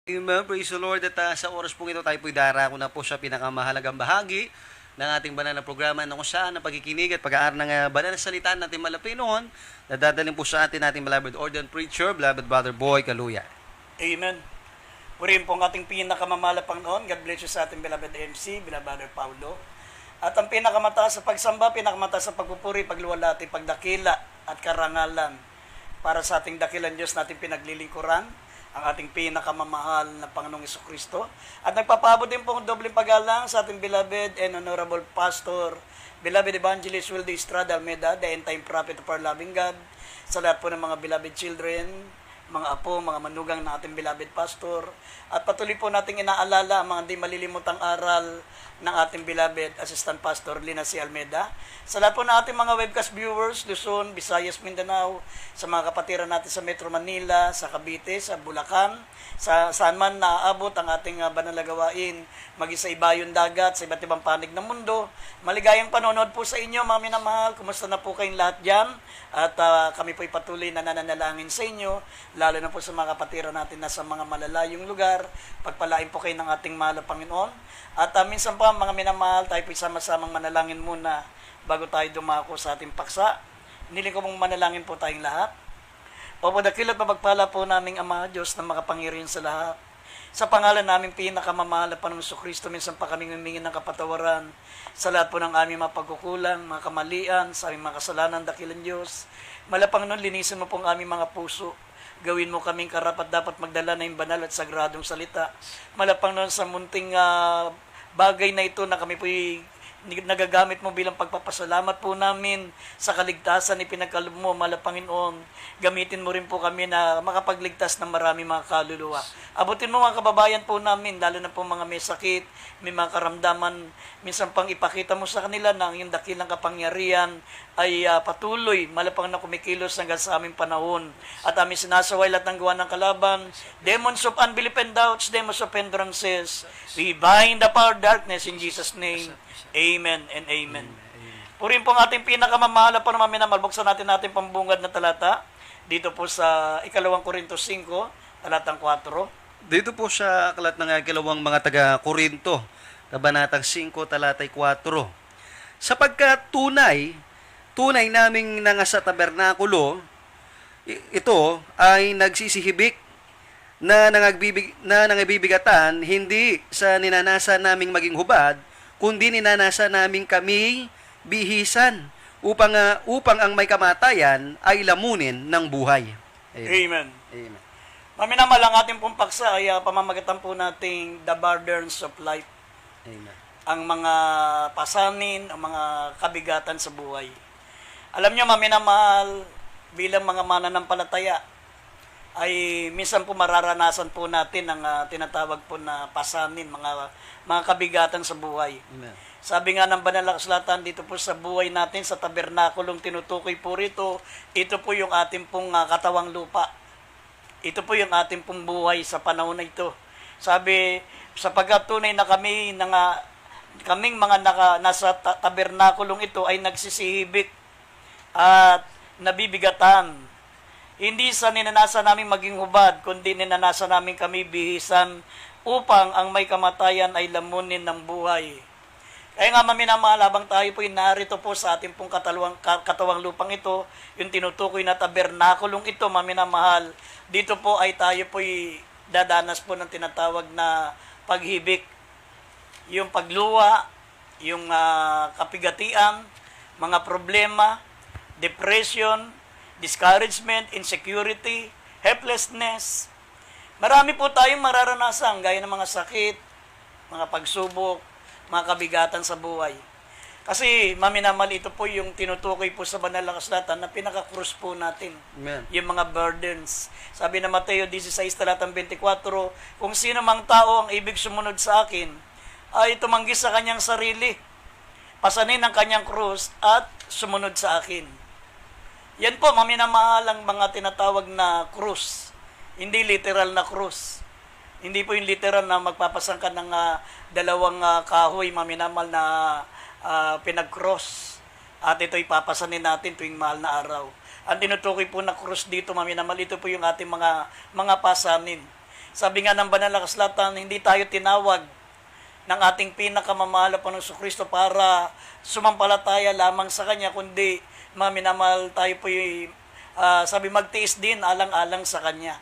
Amen. Praise the Lord. At sa oras pong ito, tayo po'y darako na po sa pinakamahalagang bahagi ng ating banal na programa na kung saan ang pagkikinig at pag-aaral ng banal na salita natin malapinoon na dadalhin po sa ating beloved ordained preacher, beloved Brother Boy Kaluya. Amen. Purihin po ang ating pinakamamahal na Panginoon. God bless you sa ating beloved MC, beloved Brother Paulo. At ang pinakamataas sa pagsamba, pinakamataas sa pagpupuri, pagluwalhati, pagdakila at karangalan para sa ating dakilan Diyos natin pinaglilingkuran, ang ating pinakamamahal na Panginoong Jesucristo. At nagpapabot din po ang dobleng pag-alang sa ating beloved and honorable pastor, beloved evangelist Wilde Estrada Almeida, the end-time prophet of our loving God, sa lahat po ng mga beloved children, mga apo, mga manugang na ating beloved pastor, at patuloy po nating inaalala ang mga di malilimutang aral ng ating beloved assistant pastor Lina C. Almeida, sa lahat po ng ating mga webcast viewers, Luzon, Visayas, Mindanao, sa mga kapatiran natin sa Metro Manila, sa Cavite, sa Bulacan, sa saan man naaabot ang ating banal na gawain, maging sa ibayong dagat, sa iba't ibang panig ng mundo. Maligayang panonood po sa inyo, mga minamahal. Kumusta na po kayong lahat dyan? At kami po'y patuloy na nananalangin sa inyo, lalo na po sa mga kapatiran natin na sa mga malalayong lugar. Pagpalain po kayo ng ating mahal na Panginoon. At minsan pa, mga minamahal, tayo po'y sama-samang manalangin muna bago tayo dumako sa ating paksa. Niling ko mong manalangin po tayong lahat. Opo, dakilat na pagpala po naming Ama, Diyos na makapangyarihan sa lahat. Sa pangalan namin pinakamamahal na Panginoong Jesucristo, minsan pa kami humingi ng kapatawaran sa lahat po ng aming mga pagkukulang, mga kamalian, sa aming mga kasalanan, dakilan Diyos. Malapang nun, linisin mo po ang aming mga puso. Gawin mo kaming karapat dapat magdala na yung banal at sagradong salita. Malapang nun sa munting bagay na ito na kami po'y nagagamit mo bilang pagpapasalamat po namin sa kaligtasan ni pinagkaloob mo, mahal na Panginoon. Gamitin mo rin po kami na makapagligtas ng marami mga kaluluwa. Abutin mo mga kababayan po namin, lalo na po mga may sakit, may mga karamdaman. Minsan pang ipakita mo sa kanila na ang iyong dakilang kapangyarihan ay patuloy, malapang na kumikilos hanggang sa aming panahon. At aming sinasaway lahat ng gawa ng kalaban, demons of unbelief and doubts, demons of hindrances. We bind the power of darkness in Jesus' name. Amen and amen. Purin po ang ating pinakamamahal pa naman minamahal. Buksan natin pambungad na talata dito po sa 2 Korinto 5, talatang 4. Dito po sa aklat ng ikalawang mga taga-Korinto, kabanatang 5, talatay 4. Sapagkat tunay naming nangasa tabernakulo, ito ay nagsisihibik na nangabibigatan, hindi sa ninanasa naming maging hubad, kundi ninanasa namin kami bihisan upang ang may kamatayan ay lamunin ng buhay. Amen. Amen. Maminamal ang ating pong paksa ay pamamagatan po nating the burdens of life. Amen. Ang mga pasanin, ang mga kabigatan sa buhay. Alam nyo, maminamahal, bilang mga mananampalataya, ay minsan po mararanasan po natin ang tinatawag po na pasanin, mga kabigatan sa buhay. Amen. Sabi nga ng banal na kasulatan dito po sa buhay natin, sa tabernakulong tinutukoy po rito, ito po yung ating pong katawang lupa. Ito po yung ating pong buhay sa panahon na ito. Sabi, sapagkat tunay na kaming mga nasa tabernakulong ito ay nagsisihibik at nabibigatan. Hindi sa ninanasa namin maging hubad, kundi ninanasa namin kami bihisan upang ang may kamatayan ay lamunin ng buhay. Kaya nga maminamahal, habang tayo po'y narito po sa ating pong katawang lupang ito, yung tinutukoy na tabernakulong ito, maminamahal, dito po ay tayo po'y dadanas po ng tinatawag na paghibik. Yung pagluwa, yung kapigatian, mga problema, depression, discouragement, insecurity, helplessness. Marami po tayong mararanasan, gaya ng mga sakit, mga pagsubok, mga kabigatan sa buhay. Kasi, maminamal, ito po yung tinutukoy po sa banal na kasulatan na pinaka-krus po natin. Amen. Yung mga burdens. Sabi na Mateo 16, talatang 24, kung sino mang tao ang ibig sumunod sa akin, ay tumanggi sa kanyang sarili, pasanin ang kanyang krus at sumunod sa akin. Yan po, maminamahal ang mga tinatawag na krus. Hindi literal na krus. Hindi po yung literal na magpapasangkan ng dalawang kahoy, maminamal na pinag-cross. At ito'y papasanin natin tuwing mahal na araw. Ang tinutukoy po na krus dito, maminamal, ito po yung ating mga pasanin. Sabi nga ng banal na kasulatan, hindi tayo tinawag ng ating pinakamamahal na Panginoong Kristo para sumampalataya lamang sa Kanya, kundi maminamahal tayo po sabi magtiis din alang-alang sa Kanya.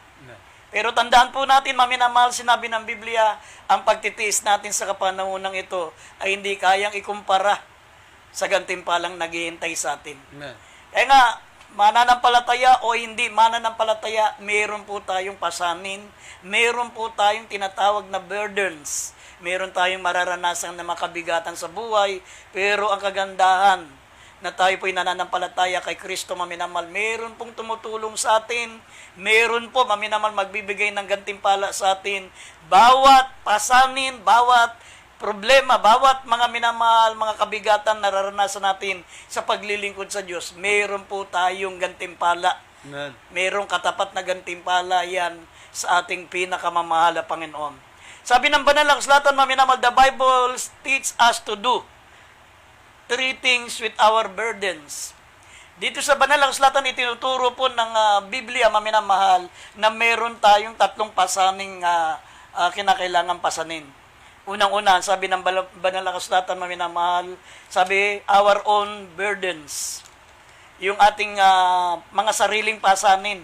Pero tandaan po natin, maminamahal, sinabi ng Biblia, ang pagtitiis natin sa kapanahonang ito ay hindi kayang ikumpara sa gantimpalang naghihintay sa atin. Amen. Kaya nga, mananampalataya o hindi mananampalataya, meron po tayong pasanin, meron po tayong tinatawag na burdens, meron tayong mararanasan na makabigatan sa buhay, pero ang kagandahan na tayo po'y nananampalataya kay Kristo maminamal, meron pong tumutulong sa atin, meron po maminamal magbibigay ng gantimpala sa atin, bawat pasanin, bawat problema, bawat mga minamahal, mga kabigatan na nararanasan natin sa paglilingkod sa Diyos, meron po tayong gantimpala. Amen. Merong katapat na gantimpala yan sa ating pinakamamahal na Panginoon. Sabi ng banal na kasulatan, maminamal, the Bible teach us to do three things with our burdens. Dito sa banal na kasulatan, itinuturo po ng Biblia, maminamahal, na meron tayong tatlong pasaning kinakailangan pasanin. Unang-una, sabi ng banal na kasulatan, maminamahal, sabi, our own burdens. Yung ating mga sariling pasanin.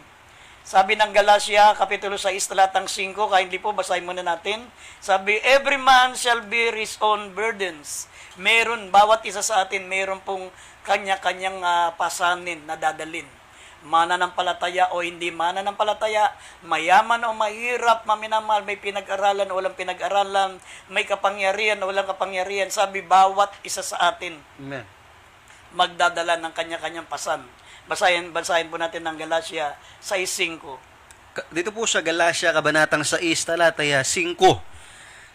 Sabi ng Galatia, Kapitulo 6, talatang 5, kindly po, basahin muna natin. Sabi, every man shall bear his own burdens. Meron, bawat isa sa atin, meron pong kanya-kanyang pasanin na dadalin. Mananampalataya o hindi mananampalataya, mayaman o mahirap, maminamahal, may pinag-aralan o walang pinag-aralan, may kapangyarihan o walang kapangyarihan. Sabi, bawat isa sa atin, Amen. magdadala ng kanya-kanyang pasan. Basahin po natin ng Galatia 6:5. Dito po sa Galatia, Kabanatang 6, talataya 5.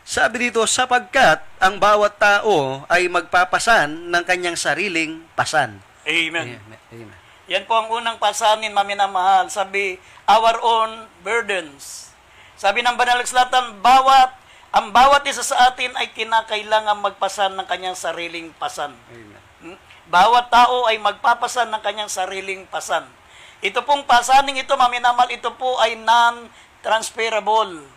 Sabi dito, sapagkat ang bawat tao ay magpapasan ng kanyang sariling pasan. Amen. Amen. Yan po ang unang pasanin, maminamahal. Sabi, our own burdens. Sabi ng banal na kasulatan, ang bawat isa sa atin ay kinakailangan magpasan ng kanyang sariling pasan. Amen. Bawat tao ay magpapasan ng kanyang sariling pasan. Ito pong pasaning ito, maminamal, ito po ay non-transferable.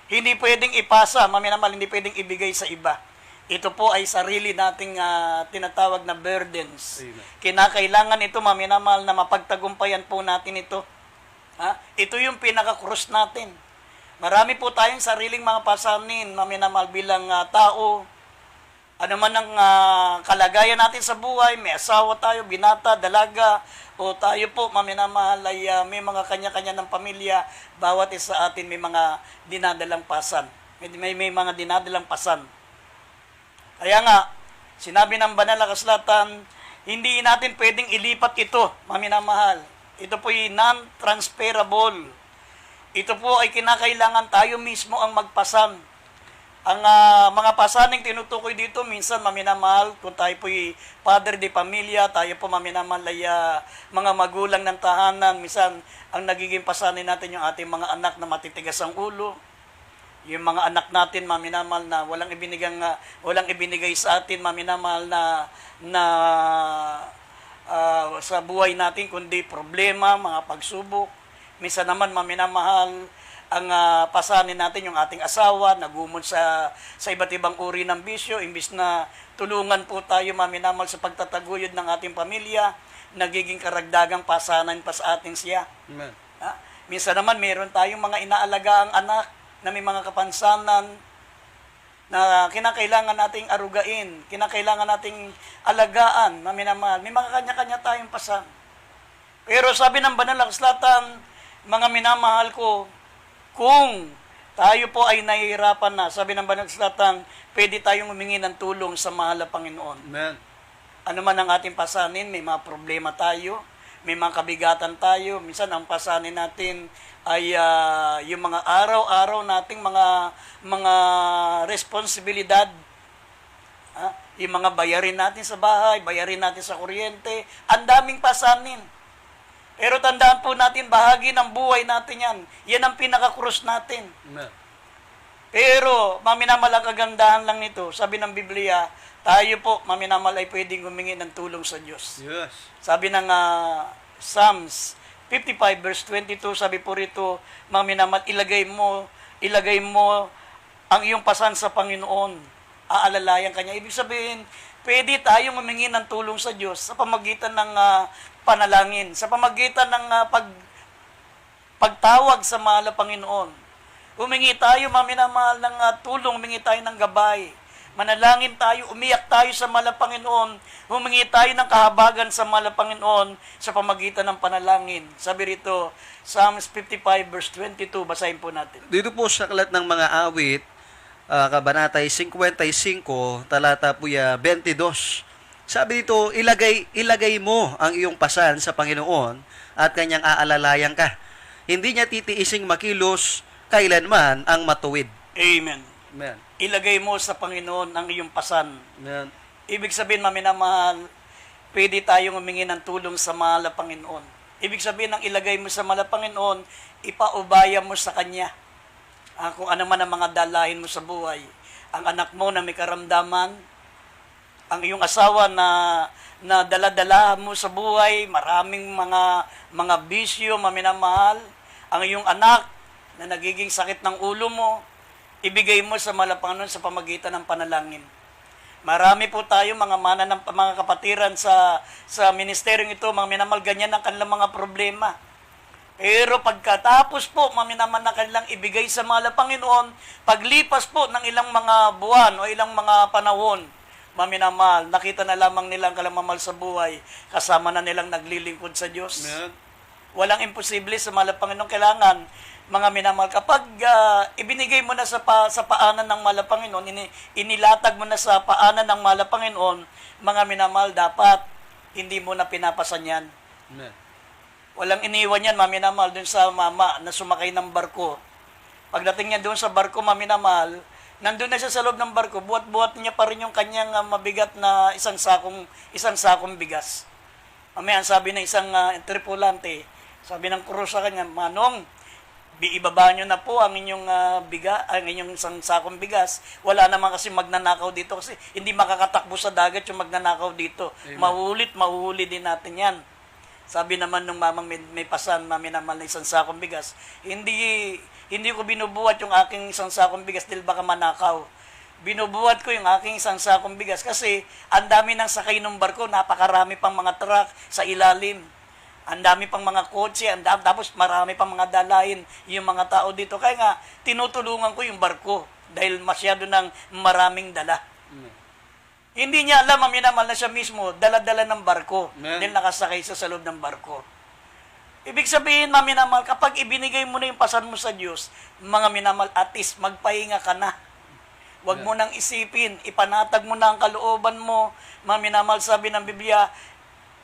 Hindi pwedeng ipasa, maminamal, hindi pwedeng ibigay sa iba. Ito po ay sarili nating tinatawag na burdens. Amen. Kinakailangan ito, maminamal, na mapagtagumpayan po natin ito. Ito yung pinaka-cross natin. Marami po tayong sariling mga pasanin, maminamal, bilang tao. Ano man ang kalagayan natin sa buhay, may asawa tayo, binata, dalaga, o tayo po, maminamahal, ay may mga kanya-kanya ng pamilya, bawat isa sa atin may mga dinadalang pasan. May mga dinadalang pasan. Kaya nga, sinabi ng banal na kasulatan, hindi natin pwedeng ilipat ito, maminamahal. Ito po ay non-transferable. Ito po ay kinakailangan tayo mismo ang magpasan. Ang mga pasaning tinutukoy dito, minsan maminamahal, kung tayo po'y father de pamilya, tayo po maminamahal ay mga magulang ng tahanan, minsan ang nagiging pasanin natin yung ating mga anak na matitigas ang ulo, yung mga anak natin maminamahal na walang ibinigay sa atin maminamahal na sa buhay natin, kundi problema, mga pagsubok. Minsan naman maminamahal, ang pasanin natin yung ating asawa, nagumon sa iba't ibang uri ng bisyo, imbis na tulungan po tayo maminamal sa pagtataguyod ng ating pamilya, nagiging karagdagang pasanan pa sa atin siya. Amen. Minsan naman meron tayong mga inaalagaang anak na may mga kapansanan na kinakailangan nating arugain, kinakailangan nating alagaan, maminamal. May mga kanya-kanya tayong pasan. Pero sabi ng banal na kasulatan, mga minamahal ko, kung tayo po ay nahihirapan na, sabi ng banal na kasulatan, pwede tayong humingi ng tulong sa mahal na Panginoon. Amen. Ano man ang ating pasanin, may mga problema tayo, may mga kabigatan tayo. Minsan ang pasanin natin ay yung mga araw-araw nating mga responsibilidad. Yung mga bayarin natin sa bahay, bayarin natin sa kuryente, ang daming pasanin. Pero tandaan po natin, bahagi ng buhay natin yan. Yan ang pinaka-cross natin. Amen. Pero, maminamal ang kagandahan lang nito. Sabi ng Biblia, tayo po, maminamal ay pwedeng humingi ng tulong sa Diyos. Yes. Sabi ng Psalms 55 verse 22, sabi po rito, maminamal, ilagay mo ilagay mo ang iyong pasan sa Panginoon, aalalayan ka niya. Ibig sabihin, pwede tayong humingi ng tulong sa Diyos sa pamagitan ng panalangin, sa pamagitan ng pagtawag sa mahal na Panginoon. Humingi tayo, maminamahal, ng tulong, humingi tayo ng gabay. Manalangin tayo, umiyak tayo sa mahal na Panginoon, humingi tayo ng kahabagan sa mahal na Panginoon sa pamagitan ng panalangin. Sabi rito, Psalms 55 verse 22, basahin po natin. Dito po sa Aklat ng Mga Awit, Kabanata 55, talata po 22. Sabi dito, ilagay mo ang iyong pasan sa Panginoon at kanyang aalalayan ka. Hindi niya titiising makilos kailanman ang matuwid. Amen. Amen. Ilagay mo sa Panginoon ang iyong pasan. Amen. Ibig sabihin, maminamahal, pwede tayong humingi ng tulong sa mahal na Panginoon. Ibig sabihin, ang ilagay mo sa mahal na Panginoon, ipaubaya mo sa Kanya. Kung ano man ang mga dalahin mo sa buhay. Ang anak mo na may karamdaman, ang iyong asawa na dala-dala mo sa buhay, maraming mga bisyo, maminamahal, ang iyong anak na nagiging sakit ng ulo mo, ibigay mo sa mahal na Panginoon sa pamagitan ng panalangin. Marami po tayo mga kapatiran sa ministeryong ito, mga minamahal, ganyan ang kanilang mga problema. Pero pagkatapos po, maminaman na kanilang ibigay sa mahal na Panginoon, paglipas po ng ilang mga buwan o ilang mga panahon, maminamahal, nakita na lamang nilang kalamamahal sa buhay, kasama na nilang naglilingkod sa Diyos. Amen. Walang imposible sa mahal na Panginoon. Kailangan, mga minamahal, kapag ibinigay mo na sa paanan ng mahal na Panginoon, inilatag mo na sa paanan ng mahal na Panginoon, mga minamahal, dapat hindi mo na pinapasan yan. Amen. Walang iniwan yan, maminamahal, dun sa mama na sumakay ng barko. Pagdating niya dun sa barko, maminamahal, nandun na siya sa loob ng barko, buhat-buhat niya pa rin yung kanyang mabigat na isang sakong bigas. Mamaya, sabi ng isang tripulante, sabi ng crew sa kanya, Manong, ibaba nyo na po ang inyong ang inyong isang sakong bigas. Wala naman kasi magnanakaw dito kasi hindi makakatakbo sa dagat yung magnanakaw dito. Amen. Mahuhuli din natin yan. Sabi naman nung mamang may pasan, mami naman na isang sakong bigas, hindi ko binubuhat yung aking isang sakong bigas dahil baka manakaw. Binubuhat ko yung aking isang sakong bigas kasi ang dami ng sakay ng barko, napakarami pang mga truck sa ilalim. Ang dami pang mga kotse, tapos marami pang mga dalahin yung mga tao dito. Kaya nga, tinutulungan ko yung barko dahil masyado ng maraming dala. Hindi niya alam, maminamal na siya mismo, dala-dala ng barko. Dahil nakasakay sa loob ng barko. Ibig sabihin, maminamal, kapag ibinigay mo na yung pasan mo sa Diyos, mga minamal, atis, magpahinga ka na. Huwag mo nang isipin, ipanatag mo na ang kalooban mo. Maminamal, sabi ng Biblia,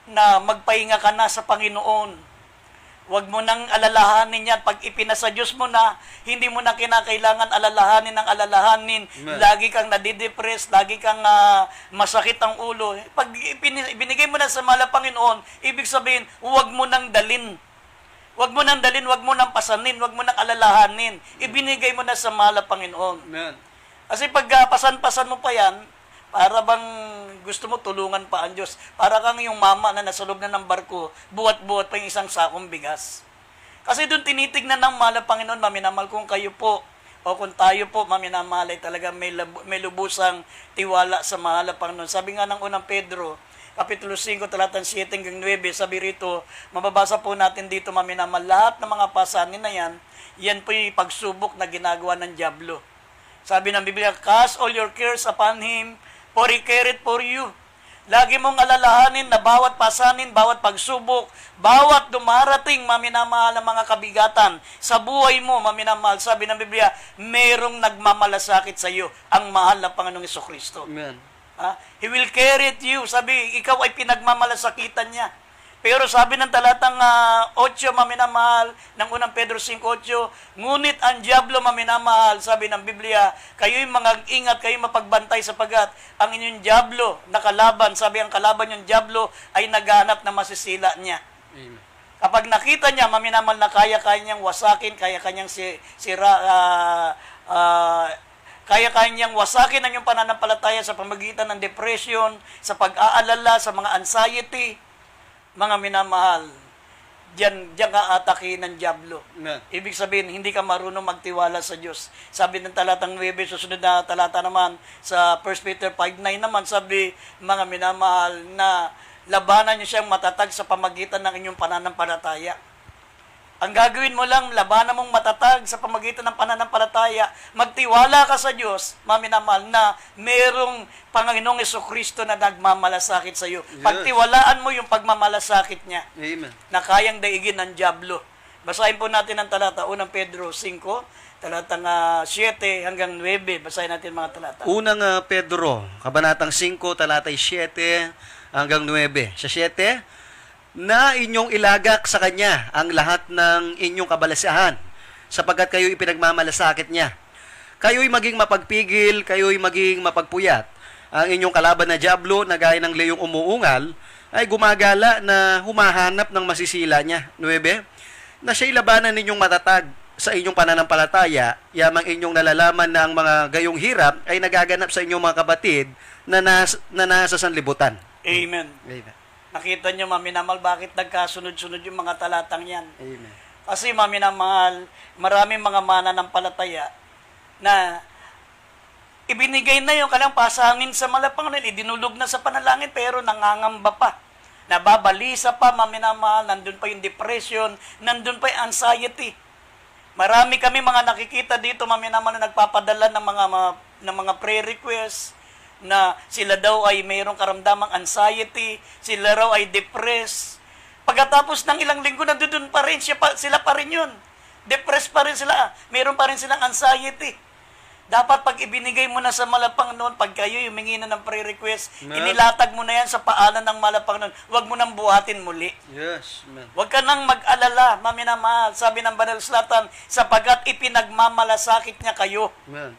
na magpahinga ka na sa Panginoon. Huwag mo nang alalahanin yan. Pag ipinasa Diyos mo na, hindi mo na kinakailangan alalahanin ng alalahanin. Amen. Lagi kang nadidepress, lagi kang masakit ang ulo. Pag ibinigay mo na sa mahal na Panginoon, ibig sabihin, huwag mo nang dalin. Huwag mo nang dalin, huwag mo nang pasanin, huwag mo nang alalahanin. Ibinigay mo na sa mahal na Panginoon. Amen. Kasi pag pasan-pasan mo pa yan, para bang gusto mo tulungan pa ang Diyos. Para kang yung mama na nasa loob na ng barko, buhat-buhat pa yung isang sakong bigas. Kasi doon tinitignan ng mahal na Panginoon, maminamal, kung kayo po, o kung tayo po, maminamahal, ay talaga may lubusang tiwala sa mahal na Panginoon. Sabi nga ng unang Pedro, Kapitulo 5, talatang 7 hanggang 9, sabi rito, mababasa po natin dito, maminamal, lahat ng mga pasanin na yan po yung pagsubok na ginagawa ng dyablo. Sabi ng Biblia, cast all your cares upon Him, for He cared for you. Lagi mong alalahanin na bawat pasanin, bawat pagsubok, bawat dumarating, maminamahal na mga kabigatan sa buhay mo, maminamahal. Sabi ng Biblia, merong nagmamalasakit sa iyo, ang mahal na Panginoong Jesucristo. Amen. He will carry you. Sabi, ikaw ay pinagmamalasakitan niya. Pero sabi ng talatang 8, maminamahal, ng unang Pedro 5:8, ngunit ang dyablo, maminamahal, sabi ng Biblia, kayo'y mga ingat, kayo'y mapagbantay sapagat ang inyong dyablo na kalaban, sabi ang kalaban yung dyablo ay naghanap na masisila niya. Amen. Kapag nakita niya, maminamahal, na kaya niyang wasakin, kaya kanyang kaya niyang wasakin ang iyong pananampalataya sa pamagitan ng depression, sa pag-aalala, sa mga anxiety. Mga minamahal, diyan ka atake ng dyablo. Amen. Ibig sabihin, hindi ka marunong magtiwala sa Diyos. Sabi ng talatang 9, susunod na talata naman, sa 1 Peter 5:9 naman, sabi, mga minamahal, na labanan niyo siyang matatag sa pamagitan ng inyong pananampalataya. Ang gagawin mo lang, labanan mong matatag sa pamagitan ng pananampalataya. Magtiwala ka sa Diyos, maminamahal, na merong Panginoong Jesucristo na nagmamalasakit sa iyo. Yes. Pagtiwalaan mo yung pagmamalasakit niya Amen. na kayang daigin ng dyablo. Basahin po natin ang talata, 1 Pedro 5, talatang 7 hanggang 9. Basahin natin mga talata. Unang Pedro, kabanatang 5, talatay 7 hanggang 9. Sa 7, na inyong ilagak sa Kanya ang lahat ng inyong kabalasahan, sapagkat kayo'y pinagmamalasakit niya. Kayo'y maging mapagpigil, kayo'y maging mapagpuyat. Ang inyong kalaban na dyablo, na gaya ng leyong umuungal, ay gumagala na humahanap ng masisila niya. 9, na siya'y labanan ninyong matatag sa inyong pananampalataya, yamang inyong nalalaman na ang mga gayong hirap ay nagaganap sa inyong mga kabatid na nasa sanlibutan. Amen. Amen. Nakita niyo, maminamal, bakit nagkasunod-sunod yung mga talatang yan? Amen. Kasi, maminamahal, maraming mga mananampalataya na ibinigay na yung kanilang pasangin sa malapangan, idinulog na sa panalangin, pero nangangamba pa. Nababalisa pa, maminamahal, nandun pa yung depression, nandun pa yung anxiety. Marami kami mga nakikita dito, maminamahal, na nagpapadala ng mga prayer requests, na sila daw ay mayroong karamdamang anxiety, sila raw ay depressed. Pagkatapos ng ilang linggo, nandun pa rin, sila pa rin yun. Depressed pa rin sila, mayroon pa rin silang anxiety. Dapat pag ibinigay mo na sa malapang noon, pag kayo humingi na ng prayer request, inilatag mo na yan sa paanan ng malapang noon, huwag mo nang buhatin muli. Yes, man. Huwag ka nang mag-alala, maminamahal, sabi ng Banal Slatan, sapagat ipinagmamalasakit niya kayo. Man.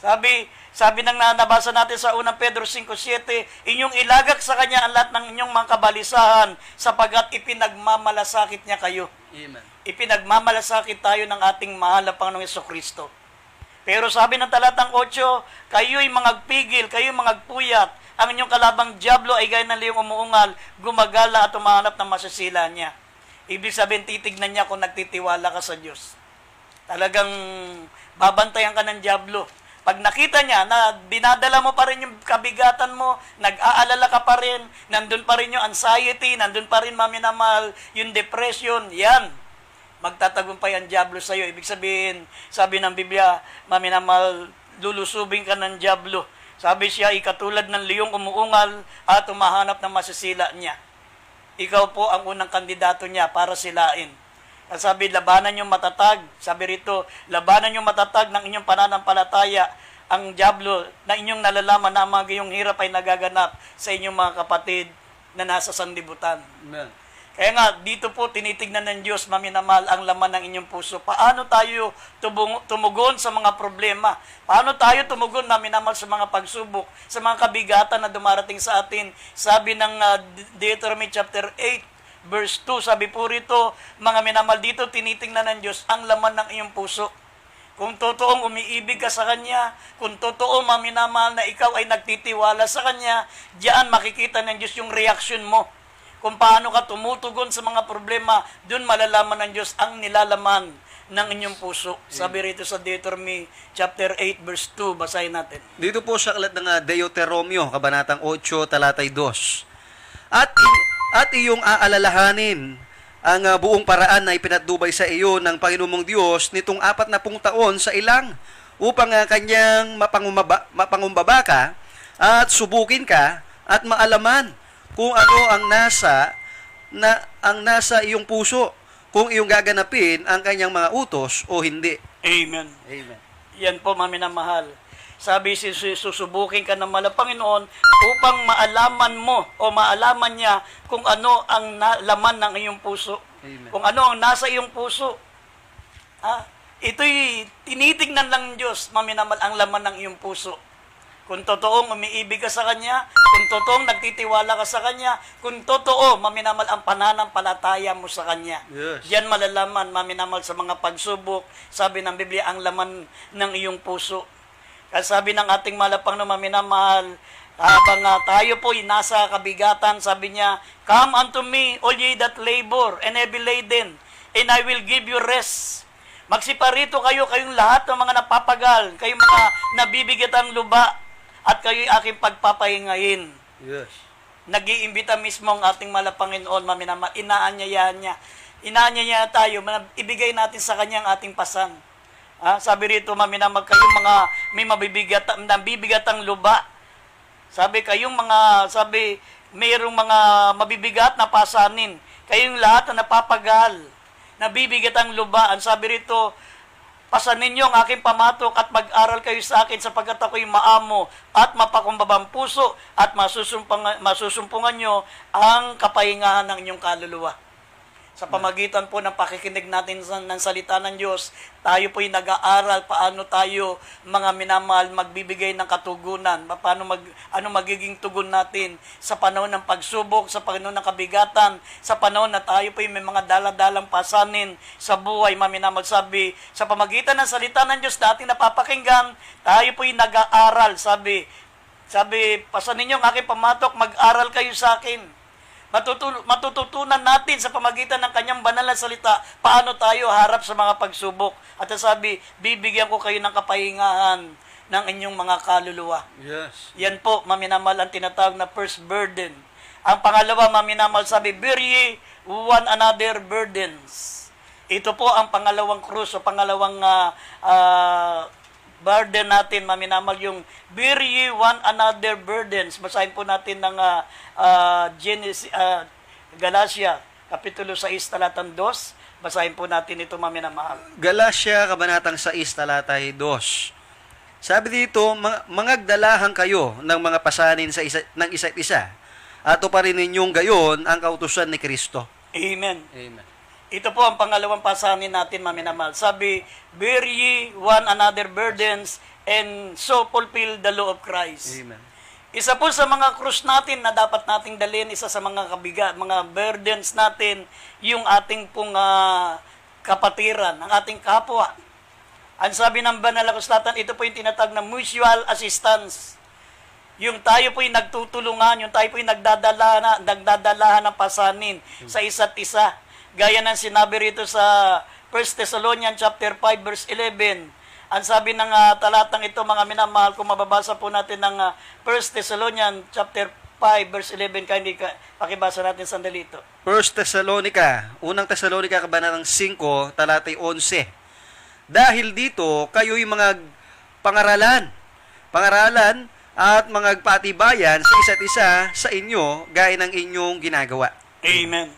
Sabi ng nabasa natin sa 1 Pedro 5:7, inyong ilagak sa Kanya ang lahat ng inyong mga kabalisahan, sapagat ipinagmamalasakit niya kayo. Amen. Ipinagmamalasakit tayo ng ating mahal na Panginoong Jesucristo. Pero sabi ng talatang 8, kayo'y mangagpigil, kayo'y mangagpuyat, ang inyong kalabang dyablo ay gaya ng leyong umuungal, gumagala at umahanap ng masasila niya. Ibig sabihin, titignan niya kung nagtitiwala ka sa Diyos. Talagang babantayan ka ng dyablo. Pag nakita niya na dinadala mo pa rin yung kabigatan mo, nag-aalala ka pa rin, nandun pa rin yung anxiety, nandun pa rin, maminamahal, yung depression, yan. Magtatagumpay ang dyablo sa iyo. Ibig sabihin, sabi ng Biblia, maminamahal, lulusubin ka ng dyablo. Sabi siya, ikatulad ng liyong umuungal at umahanap ng masisila niya. Ikaw po ang unang kandidato niya para silain. At sabi, labanan yung matatag. Sabi rito, labanan yung matatag ng inyong pananampalataya. Ang dyablo na inyong nalalaman na mga gayong hirap ay nagaganap sa inyong mga kapatid na nasa sanlibutan. Amen. Kaya nga, dito po tinitignan ng Diyos, maminamahal, ang laman ng inyong puso. Paano tayo tumugon sa mga problema? Paano tayo tumugon, maminamahal, sa mga pagsubok, sa mga kabigatan na dumarating sa atin? Sabi ng Deuteronomy chapter 8, verse 2, sabi po rito, mga minamahal, dito tinitingnan ng Diyos ang laman ng iyong puso. Kung totoong umiibig ka sa Kanya, kung totoo, maminamahal, na ikaw ay nagtitiwala sa Kanya, diyan makikita ng Diyos yung reaction mo. Kung paano ka tumutugon sa mga problema, doon malalaman ng Diyos ang nilalaman ng inyong puso. Sabi rito sa Deuteronomy chapter 8, verse 2, basahin natin. Dito po sa aklat ng Deuteromio, kabanatang 8, talatay 2. At iyong aalalahanin ang buong paraan na ipinatnubay sa iyo ng Panginoong Diyos nitong 40 taon sa ilang upang kanyang mapangumbaba ka at subukin ka at maalaman kung ano ang nasa iyong puso, kung iyong gaganapin ang kanyang mga utos o hindi. Amen. Amen. Yan po, maminamahal. Sabi, susubukin ka ng Panginoon upang maalaman mo o maalaman niya kung ano ang laman ng iyong puso. Amen. Kung ano ang nasa iyong puso. Ito'y tinitignan lang ng Diyos, maminamahal, ang laman ng iyong puso. Kung totoong umiibig ka sa Kanya, kung totoong nagtitiwala ka sa Kanya, kung totoo, maminamal ang pananampalataya mo sa Kanya. Yes. Diyan malalaman, maminamal, sa mga pagsubok, sabi ng Biblia, ang laman ng iyong puso. Kasi sabi ng ating malapang na maminamahal, Habang tayo po nasa kabigatan, sabi niya, "Come unto me, all ye that labor and heavy laden, and I will give you rest." Magsiparito kayo, kayong lahat ng mga napapagal, kayong mga nabibigatang luba, at kayo'y aking pagpapahingahin. Yes. Nag-iimbita mismo ang ating malapanginoon, inaanyayahan niya. Inaanyayahan tayo, ibigay natin sa kanya ang ating pasan. Sabi rito, maminamag kayong mga may nabibigatang luba. Sabi mayroong mga mabibigat na pasanin. Kayong lahat na napapagal, nabibigat ang lubaan. Sabi rito, pasanin niyo ang aking pamatok at mag-aral kayo sa akin sapagkat ako'y maamo at mapakumbabang puso at masusumpungan niyo ang kapahingahan ng inyong kaluluwa. Sa pamagitan po ng pakikinig natin ng salita ng Diyos, tayo po'y nag-aaral paano tayo, mga minamahal, magbibigay ng katugunan, ano magiging tugon natin sa panahon ng pagsubok, sa panahon ng kabigatan, sa panahon na tayo po'y may mga daladalang pasanin sa buhay, maminamahal. Sabi, sa pamagitan ng salita ng Diyos na ating napapakinggan, tayo po'y nag-aaral. Sabi, pasanin niyo ang aking pamatok, mag-aral kayo sa akin. Matututunan natin sa pamagitan ng kanyang banal na salita paano tayo harap sa mga pagsubok. At sabi, bibigyan ko kayo ng kapahingahan ng inyong mga kaluluwa. Yes. Yan po, maminamal, ang tinatawag na first burden. Ang pangalawa, maminamal, sabi, bear ye one another burdens. Ito po ang pangalawang krus o pangalawang burden natin, maminamal, yung bear ye one another burdens. Basahin po natin ng Galatia, Kapitulo 6, talatang 2. Basahin po natin ito, maminamahal. Galatia, kabanatang 6, talatay 2. Sabi dito, mangagdalahan kayo ng mga pasanin ng isa't isa, at uparin ninyong gayon ang kautusan ni Kristo. Amen. Amen. Ito po ang pangalawang pasanin natin, maminamahal. Sabi, bear ye one another burdens, and so fulfill the law of Christ. Amen. Isa po sa mga krus natin na dapat nating dalhin, isa sa mga kabigat, mga burdens natin, yung ating pong kapatiran, ang ating kapwa. Ang sabi ng banal na kasulatan, ito po yung tinatawag na mutual assistance. Yung tayo po yung nagtutulungan, yung tayo po yung nagdadalahan ng pasanin sa isa't isa. Gaya ng sinabi rito sa 1 Thessalonians chapter 5 verse 11. Ang sabi ng talatang ito, mga minamahal, kung mababasa po natin ng 1 Thessalonians chapter 5 verse 11, pakibasa natin sandali ito. 1 Thessalonica, unang Thessalonica, kabanatang 5, talatay 11. Dahil dito, kayo'y mga pangaralan at mga patibayan sa isa't isa sa inyo, gaya ng inyong ginagawa. Amen.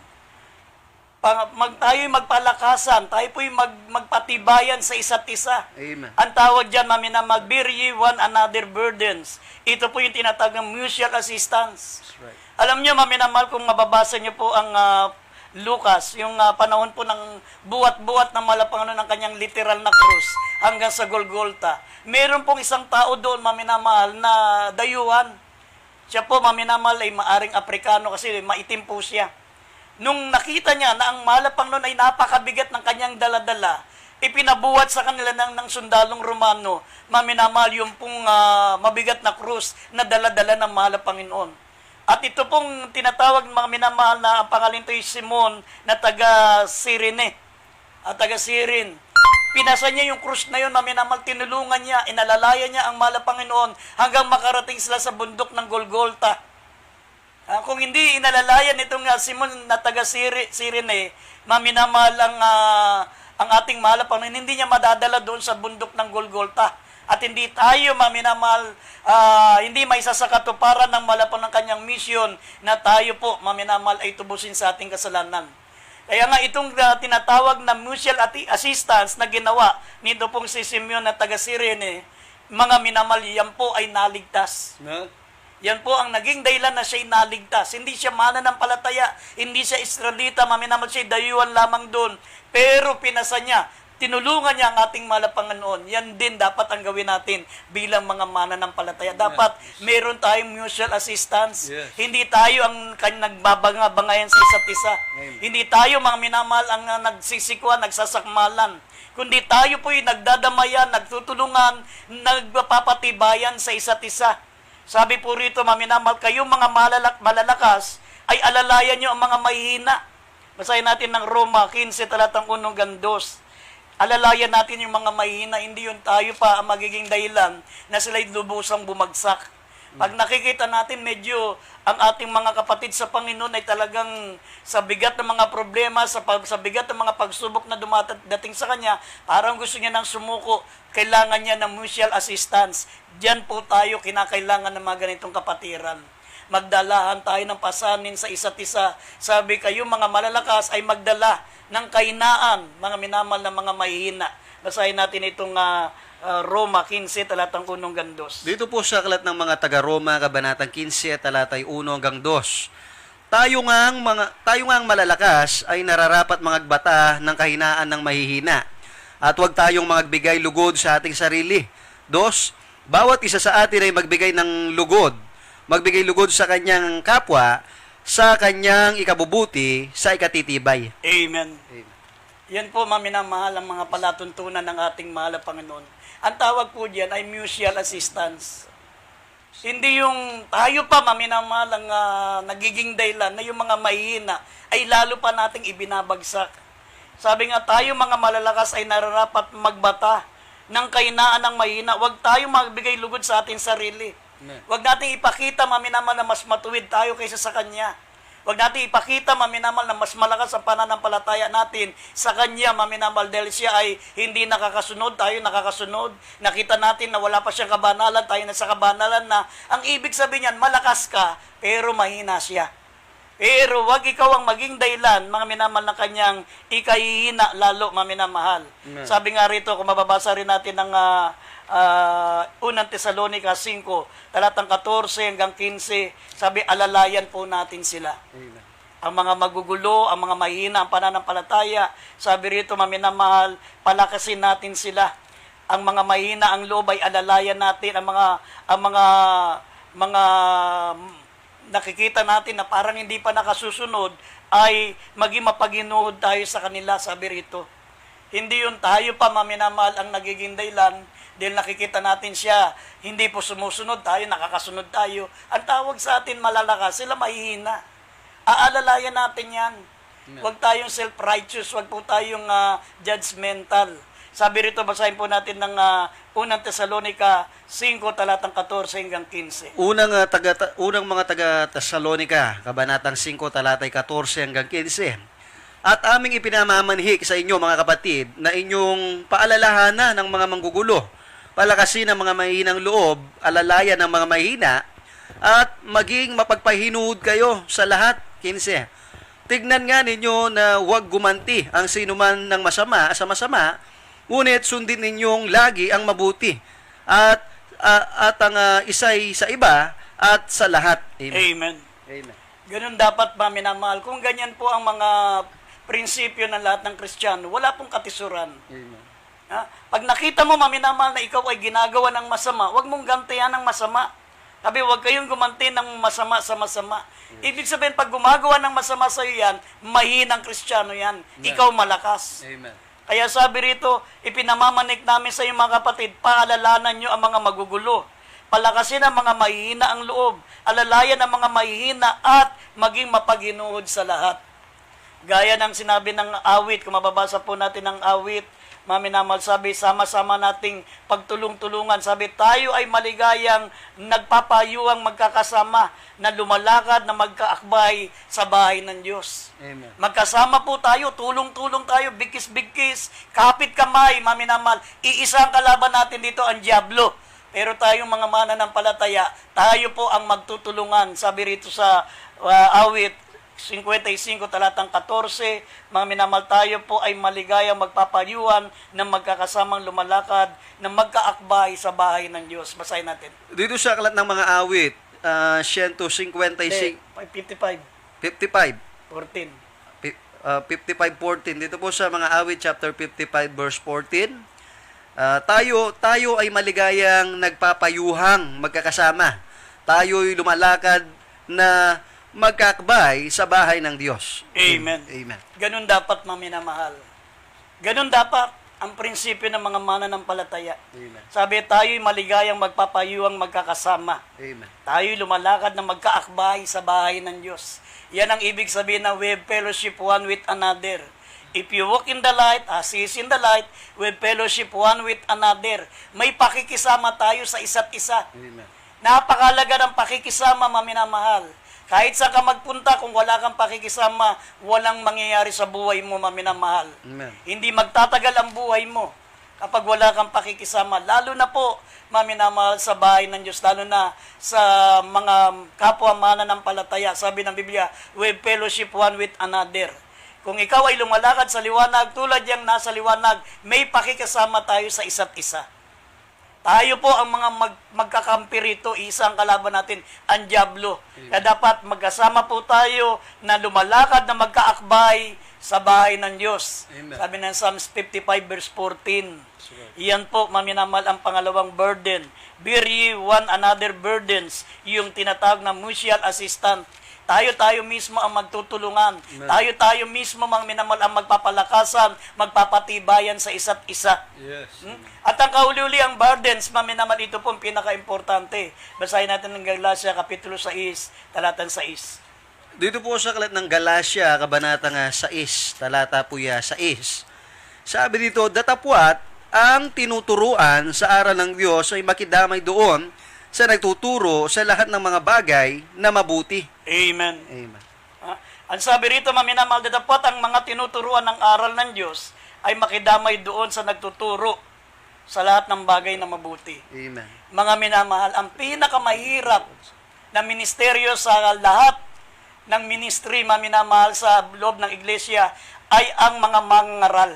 Tayo'y magpalakasan, tayo po'y magpatibayan sa isa't isa. Amen. Ang tawag dyan, maminamag, bear ye one another burdens. Ito po yung tinatawag ng mutual assistance. That's right. Alam nyo, maminamahal, kung mababasa nyo po ang Lucas, yung panahon po ng buwat-buwat na malapangano ng kanyang literal na krus hanggang sa Golgotha. Meron pong isang tao doon, maminamahal, na dayuhan. Siya po, maminamahal, ay maaring Aprikano kasi maitim po siya. Nung nakita niya na ang malapang noon ay napakabigat ng kanyang daladala, ipinabuhat sa kanila ng sundalong Romano, maminamahal, yung pong mabigat na krus na daladala ng mahal na Panginoon. At ito pong tinatawag, mga minamahal, na ang pangalan ito ay Simon na taga-Cyrene. Taga-Cyrene. Pinasa niya yung krus na yun, maminamahal, tinulungan niya, inalalaya niya ang mahal na Panginoon hanggang makarating sila sa bundok ng Golgotha. Kung hindi inalalayan itong Simon na taga-Cyrene, maminamahal ang ating mahal na Panginoon, hindi niya madadala doon sa bundok ng Golgotha. At hindi tayo, maminamahal, hindi may isa sa katuparan ng malapang ng kanyang misyon na tayo po, maminamahal, ay tubusin sa ating kasalanan. Kaya nga itong tinatawag na mutual assistance na ginawa nito pong si Simeon na taga-Cyrene, mga minamahal, yan po ay naligtas. No? Yan po ang naging dahilan na siya'y naligtas. Hindi siya mananampalataya, hindi siya Israelita, maminamahal, siya'y dayuhan lamang doon. Pero pinasa niya, tinulungan niya ang ating mahal na Panginoon. Yan din dapat ang gawin natin bilang mga mananampalataya. Dapat meron tayong mutual assistance. Yes. Hindi tayo ang nagbabanga-bangayan sa isa't isa. Amen. Hindi tayo, mga minamahal, ang nagsisikwa, nagsasakmalan. Kundi tayo po'y nagdadamayan, nagtutulungan, nagpapatibayan sa isa't isa. Sabi po rito, maminamal, kayong mga malalakas ay alalayan nyo ang mga mahihina. Basahin natin ng Roma 15, talatang 1 hanggang 2. Alalayan natin yung mga mahihina, hindi yun tayo pa ang magiging dahilan na sila'y lubusang bumagsak. Pag nakikita natin medyo ang ating mga kapatid sa Panginoon ay talagang sa bigat ng mga problema, sa bigat ng mga pagsubok na dumadating sa Kanya, parang gusto niya nang sumuko, kailangan niya ng mutual assistance. Diyan po tayo kinakailangan ng mga ganitong kapatiran. Magdalahan tayo ng pasanin sa isa't isa. Sabi kayo mga malalakas ay magdala ng kahinaan, mga minamahal na mga mahihina. Basahin natin itong Roma 15, talatang 1 hanggang 2. Dito po sa aklat ng mga taga-Roma, kabanatang 15, talatay 1 hanggang 2. Tayo nga ang malalakas ay nararapat mangagbata ng kahinaan ng mahihina. At huwag tayong magbigay lugod sa ating sarili. 2, bawat isa sa atin ay magbigay ng lugod. Magbigay lugod sa kanyang kapwa, sa kanyang ikabubuti, sa ikatitibay. Amen. Yan po, maminamahal ang mga palatuntunan ng ating mahal na Panginoon. Ang tawag po diyan ay mutual assistance. Hindi yung tayo pa, maminamahal, ang nagiging dahilan na yung mga mahihina ay lalo pa nating ibinabagsak. Sabi nga, tayo mga malalakas ay nararapat magbata ng kahinaan ng mahihina. Huwag tayo magbigay lugod sa ating sarili. Huwag nating ipakita, maminamal, na mas matuwid tayo kaysa sa Kanya. Huwag nating ipakita, maminamal, na mas malakas ang pananampalataya natin sa Kanya, maminamal, dahil siya ay hindi nakakasunod, tayo nakakasunod. Nakita natin na wala pa siyang kabanalan, tayo nasa kabanalan na. Ang ibig sabihin niyan, malakas ka, pero mahina siya. Pero wag ikaw ang maging dahilan, mga minamahal, na kanyang ikahihina lalo, maminamahal. Sabi nga rito, kung mababasa rin natin ng unang Tesalonica 5, talatang 14 hanggang 15, sabi, alalayan po natin sila. Amen. Ang mga magugulo, ang mga mahina, ang pananampalataya, sabi rito, maminamahal, palakasin natin sila. Ang mga mahina, ang loob ay alalayan natin. Ang mga nakikita natin na parang hindi pa nakasusunod, ay maging mapaginood tayo sa kanila, sabi rito. Hindi yun tayo pa, maminamahal, ang nagiging dahilan, dahil nakikita natin siya, hindi po sumusunod tayo, nakakasunod tayo. Ang tawag sa atin malalakas, sila mahihina. Aalalayan natin yan. Huwag tayong self-righteous, huwag po tayong judgmental. Sabi rito, basahin po natin ng unang Tesalonica 5, talatang 14 hanggang 15. Unang mga taga-Tesalonica, kabanatang 5, talatay 14 hanggang 15. At aming ipinamamanhik sa inyo, mga kapatid, na inyong paalalahanan ng mga manggugulo, palakasin ang mga mahinang loob, alalayan ng mga mahina, at maging mapagpahinuod kayo sa lahat. 15. Tignan nga ninyo na huwag gumanti ang sinuman ng masama sa masama, ngunit sundin ninyong lagi ang mabuti at ang isay sa iba at sa lahat. Amen. Amen. Ganun dapat ba, minamahal? Kung ganyan po ang mga prinsipyo ng lahat ng Kristiyano, wala pong katisuran. Amen. Pag nakita mo, maminamahal, na ikaw ay ginagawa ng masama, huwag mong gantihan ng masama. Sabi, huwag kayong gumanti ng masama sa masama. Ibig sabihin, pag gumagawa ng masama sa iyo yan, mahinang Kristiyano yan. Ikaw malakas. Amen. Kaya sabi rito, ipinamamanik namin sa iyo, mga kapatid, paalalanan nyo ang mga magugulo. Palakasin ang mga mahihina ang loob. Alalayan ang mga mahihina at maging mapaginood sa lahat. Gaya ng sinabi ng awit, kung mababasa po natin ang awit, maminamal, sabi, sama-sama nating pagtulong-tulungan. Sabi, tayo ay maligayang nagpapayuang magkakasama na lumalakad na magkaakbay sa bahay ng Diyos. Amen. Magkasama po tayo, tulong-tulong tayo, bigkis-bigkis, kapit kamay, maminamal. Iisa ang kalaban natin dito, ang Diablo. Pero tayong mga mananampalataya, tayo po ang magtutulungan. Sabi rito sa awit 55, talatang 14, mga minamal, tayo po ay maligayang magpapayuhan na magkakasamang lumalakad, na magkaakbay sa bahay ng Diyos. Basahin natin. Dito sa aklat ng mga awit, 155, 55, 55, 14. 55:14. Dito po sa mga awit, chapter 55, verse 14. Tayo ay maligayang nagpapayuhang magkakasama. Tayo'y lumalakad na magkakbay sa bahay ng Diyos. Amen. Amen. Ganun dapat, maminamahal. Ganun dapat. ang prinsipyo ng mga mananampalataya. Amen. Sabi, tayo'y maligayang magpapayuang magkakasama. Amen. Tayo'y lumalakad na magkaakbay sa bahay ng Diyos. Yan ang ibig sabihin na we have fellowship one with another. If you walk in the light, as He is in the light, we have fellowship one with another. May pakikisama tayo sa isa't isa. Amen. Napakalaga ng pakikisama, maminamahal. Kahit saan ka magpunta, kung wala kang pakikisama, walang mangyayari sa buhay mo, maminamahal. Amen. Hindi magtatagal ang buhay mo kapag wala kang pakikisama. Lalo na po, maminamahal, sa bahay ng Diyos, lalo na sa mga kapwa mananampalataya. Sabi ng Biblia, we have fellowship one with another. Kung ikaw ay lumalakad sa liwanag, tulad yang nasa liwanag, may pakikisama tayo sa isa't isa. Tayo po ang mga magkakampi rito, isang kalaban natin, ang dyablo. Kaya dapat magkasama po tayo na lumalakad na magkaakbay sa bahay ng Diyos. Amen. Sabi ng Psalms 55 verse 14. Iyan po, maminamal, ang pangalawang burden. Bear ye one another burdens, yung tinatawag na mutual assistant. Tayo mismo ang magtutulungan. Amen. Tayo mismo ang minamal ang magpapalakasan, magpapatibayan sa isa't isa. Yes. At ang kahuli-huli ang burdens, maminaman, ito po ang pinaka-importante. Basahin natin ng Galatia, Kapitulo 6, talatang 6. Dito po sa kalat ng Galatia, kabanata nga 6, talata po ya 6. Sabi dito, datapwat ang tinuturuan sa aral ng Diyos ay makidamay doon sa nagtuturo sa lahat ng mga bagay na mabuti. Amen. Amen. Ang sabi rito, maminamahal, datapwat ang mga tinuturuan ng aral ng Diyos ay makidamay doon sa nagtuturo sa lahat ng bagay na mabuti. Amen. Mga minamahal, ang pinakamahirap na ministeryo sa lahat ng ministry, maminamahal, sa loob ng iglesia ay ang mga mangangaral.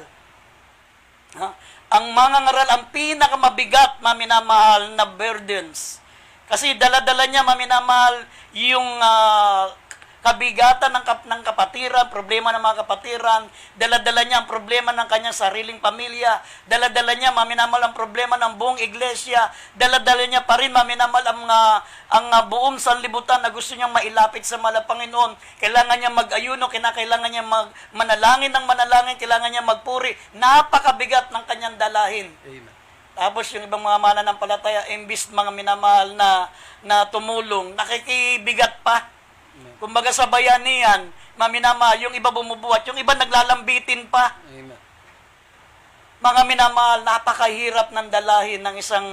Ang mangangaral, ang pinakamabigat, maminamahal, na burdens. Kasi dala-dala niya, maminamahal, yung kabigatan ng kapatiran, problema ng mga kapatiran, dala-dala niya ang problema ng kanyang sariling pamilya, dala-dala niya, maminamal, ang problema ng buong iglesia, dala-dala niya pa rin, maminamal, ang buong sanlibutan na gusto niyang mailapit sa Panginoon. Kailangan niya mag-ayuno, kailangan niya manalangin ng manalangin, kailangan niya magpuri. Napakabigat ng kanyang dalahin. Amen. Tapos yung ibang mga mananampalataya, imbis mga minamahal na tumulong, nakikibigat pa. Kumbaga sa bayanihan, maminamahal, yung iba bumubuhat, yung iba naglalambitin pa. Amen. Mga minamahal, napakahirap ng dalahin ng isang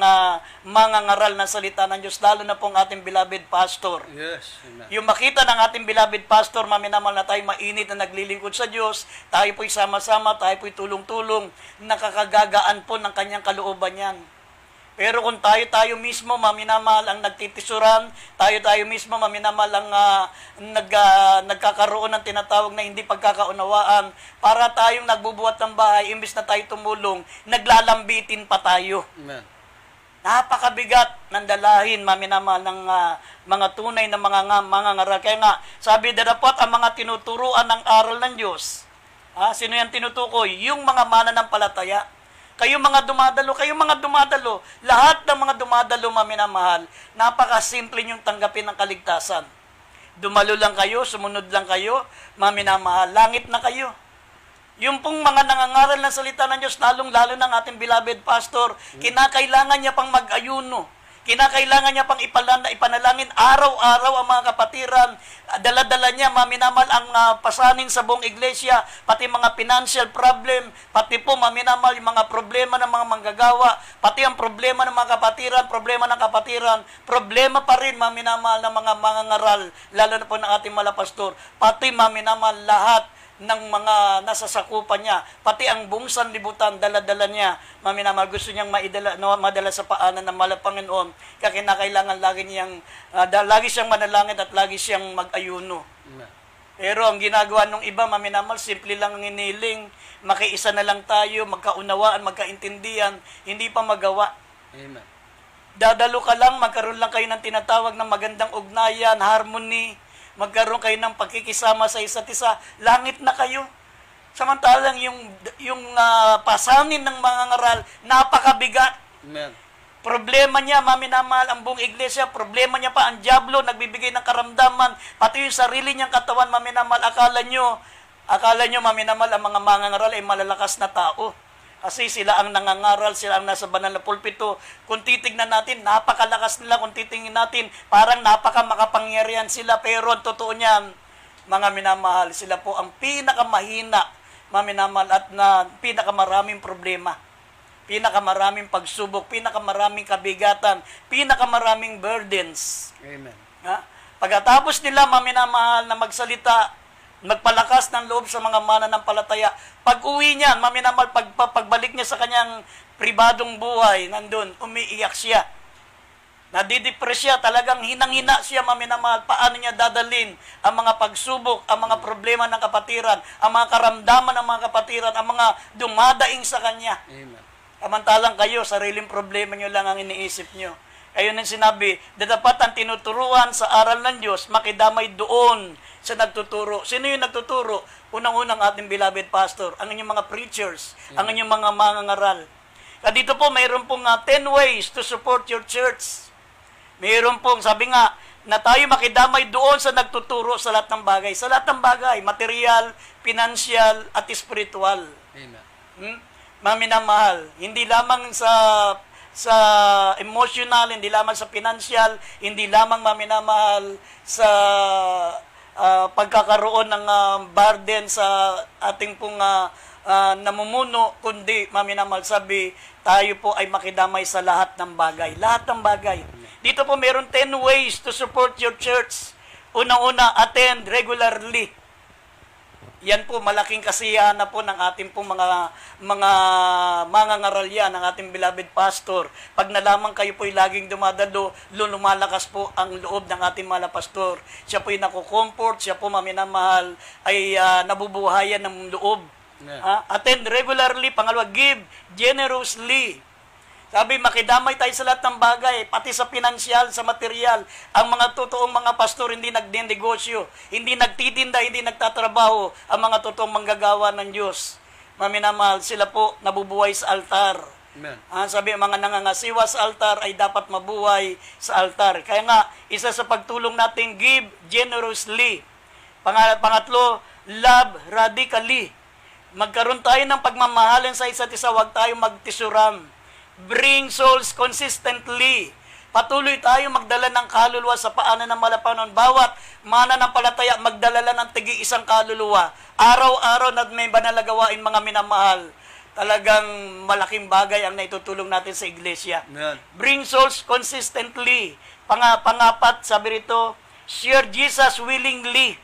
mangangaral na salita ng Diyos, lalo na pong ating beloved pastor. Yes. Amen. Yung makita ng ating beloved pastor, maminamahal, na tayo mainit na naglilingkod sa Diyos, tayo po'y sama-sama, tayo po'y tulong-tulong, nakakagagaan po ng kanyang kalooban yan. Pero kung tayo mismo, maminamahal, ang nagtitisuran, tayo mismo, maminamahal, ang nagkakaroon ng tinatawag na hindi pagkakaunawaan, para tayong nagbubuhat ng bahay, imbis na tayo tumulong, naglalambitin pa tayo. Amen. Napakabigat ng dalahin, maminamahal, ng mga tunay na mga ngaral. Kaya nga, sabi dapat ang mga tinuturuan ng aral ng Diyos. Sino yan tinutukoy? Yung mga mananampalataya. Kayong mga dumadalo, lahat ng mga dumadalo, maminamahal, napakasimple niyong tanggapin ng kaligtasan. Dumalo lang kayo, sumunod lang kayo, maminamahal, langit na kayo. Yung pong mga nangangaral ng salita ng Diyos, lalong-lalo ng ating beloved pastor, kinakailangan niya pang mag-ayuno. Kinakailangan niya pang ipanalangin araw-araw ang mga kapatiran. Dala-dala niya, maminamal, ang pasanin sa buong iglesia, pati mga financial problem, pati po, maminamal, yung mga problema ng mga manggagawa, pati ang problema ng mga kapatiran, problema pa rin, maminamal, ng mga mangangaral, lalo na po ng ating malapastor, pati, maminamal, lahat ng mga nasasakupan niya, pati ang buong sanlibutan, dala-dala niya, maminamahal, gusto niyang madala sa paanan ng Panginoon, kaya kinakailangan lagi siyang manalangin at lagi siyang mag-ayuno. Amen. Pero ang ginagawa ng iba, maminamal, simple lang ang iniling, makiisa na lang tayo, magkaunawaan, magkaintindihan, hindi pa magawa. Amen. Dadalo ka lang, magkaroon lang kayo ng tinatawag ng magandang ugnayan, harmony, magkaroon kayo ng pagkikisama sa isa't isa, langit na kayo. Samantalang yung pasanin ng mga ngaral, napakabigat. Amen. Problema niya, maminamahal, ang buong iglesia, problema niya pa ang dyablo, nagbibigay ng karamdaman, pati yung sarili niyang katawan, maminamahal, akala nyo, maminamahal, ang mga mangangaral ay malalakas na tao. Kasi sila ang nangangaral, sila ang nasa banal na pulpito. Kung titignan natin, napakalakas nila. Kung titingnan natin, parang makapangyarihan sila. Pero ang totoo niyan, mga minamahal, sila po ang pinakamahina, mga minamahal, at na pinakamaraming problema. Pinakamaraming pagsubok, pinakamaraming kabigatan, pinakamaraming burdens. Amen. Ha? Pagkatapos nila, mga minamahal, na magsalita, magpalakas ng loob sa mga mananampalataya. Pag uwi niya, maminamal, pagbalik niya sa kanyang pribadong buhay, nandun, umiiyak siya. Nadidepress siya, talagang hinang-hina siya, maminamal. Paano niya dadalin ang mga pagsubok, ang mga problema ng kapatiran, ang mga karamdaman ng mga kapatiran, ang mga dumadaing sa kanya. Amen. Samantalang kayo, sariling problema nyo lang ang iniisip nyo. Ayun ang sinabi, dapat ang tinuturuan sa aral ng Diyos, makidamay doon sa nagtuturo. Sino yung nagtuturo? Unang-unang ating beloved pastor, ang inyong mga preachers, ang inyong mga mangangaral. Kaya dito po, mayroon pong 10 ways to support your church. Mayroon pong, sabi nga, na tayo makidamay doon sa nagtuturo sa lahat ng bagay. Sa lahat ng bagay, material, financial, at spiritual. Amen. Maminamahal, hindi lamang sa emotional, hindi lamang sa financial, hindi lamang maminamahal sa pagkakaroon ng burden sa ating pong namumuno, kundi maminamahal, sabi, tayo po ay makidamay sa lahat ng bagay. Lahat ng bagay. Dito po meron 10 ways to support your church. Unang-una, attend regularly. Yan po, malaking kasiyahan na po ng ating pong mga mangangaral yan, ng ating beloved pastor. Pag nalaman kayo po'y laging dumadalo, lumalakas po ang loob ng ating mga pastor. Siya po'y nakukomfort, siya po maminamahal, ay nabubuhayan ng loob. Yeah. Attend regularly. Pangalawa, give generously. Sabi, makidamay tayo sa lahat ng bagay, pati sa pinansyal, sa material. Ang mga totoong mga pastor, hindi nagdinegosyo, hindi nagtitinda, hindi nagtatrabaho. Ang mga totoong manggagawa ng Diyos, maminamahal, sila po nabubuhay sa altar. Amen. Sabi, mga nangangasiwa sa altar ay dapat mabuhay sa altar. Kaya nga, isa sa pagtulong natin, give generously. Pangatlo, love radically. Magkaroon tayo ng pagmamahalan sa isa't isa, huwag tayong magtisuram. Bring souls consistently. Patuloy tayo magdala ng kaluluwa sa paanan ng malapanon. Bawat mananampalataya, magdala ng tigi-isang kaluluwa. Araw-araw na may banal na gawain, mga minamahal. Talagang malaking bagay ang naitutulong natin sa iglesia. Amen. Bring souls consistently. Pangapat, sabi rito, share Jesus willingly.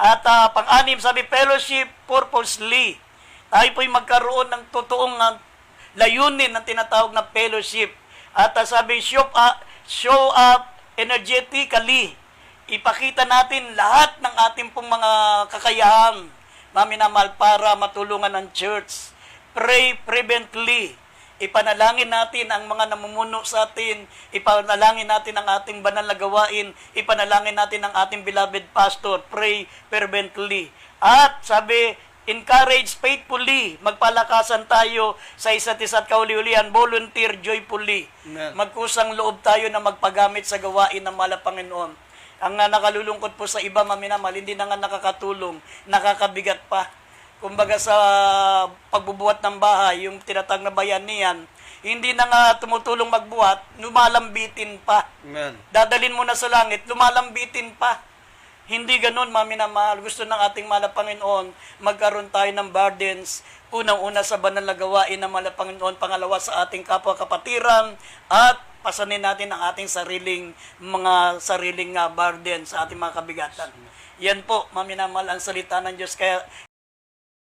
At pang-anim, sabi, fellowship purposely. Tayo po'y magkaroon ng totoong layunin ng tinatawag na fellowship. At sabi, show up energetically. Ipakita natin lahat ng ating pong mga kakayahan, maminamahal, para matulungan ng church. Pray fervently. Ipanalangin natin ang mga namumuno sa atin. Ipanalangin natin ang ating banal na gawain. Ipanalangin natin ang ating beloved pastor. Pray fervently. At sabi, encourage faithfully. Magpalakasan tayo sa isa't isa at kauli-ulihan. Volunteer joyfully. Amen. Magkusang loob tayo na magpagamit sa gawain ng mahal na Panginoon. Ang nakalulungkot po sa iba, maminamahal, hindi na nga nakakatulong, nakakabigat pa. Kumbaga sa pagbubuhat ng bahay, yung tinatag na bayanihan, hindi na nga tumutulong magbuhat, lumalambitin pa. Amen. Dadalin mo na sa langit, lumalambitin pa. Hindi ganun, maminamahal. Gusto ng ating mahal na Panginoon, magkaroon tayo ng burdens. Unang-una sa banal na gawain ng mahal na Panginoon. Pangalawa sa ating kapwa-kapatiran. At pasanin natin ang ating sariling burden sa ating mga kabigatan. Yan po, maminamahal, ang salita ng Diyos. Kaya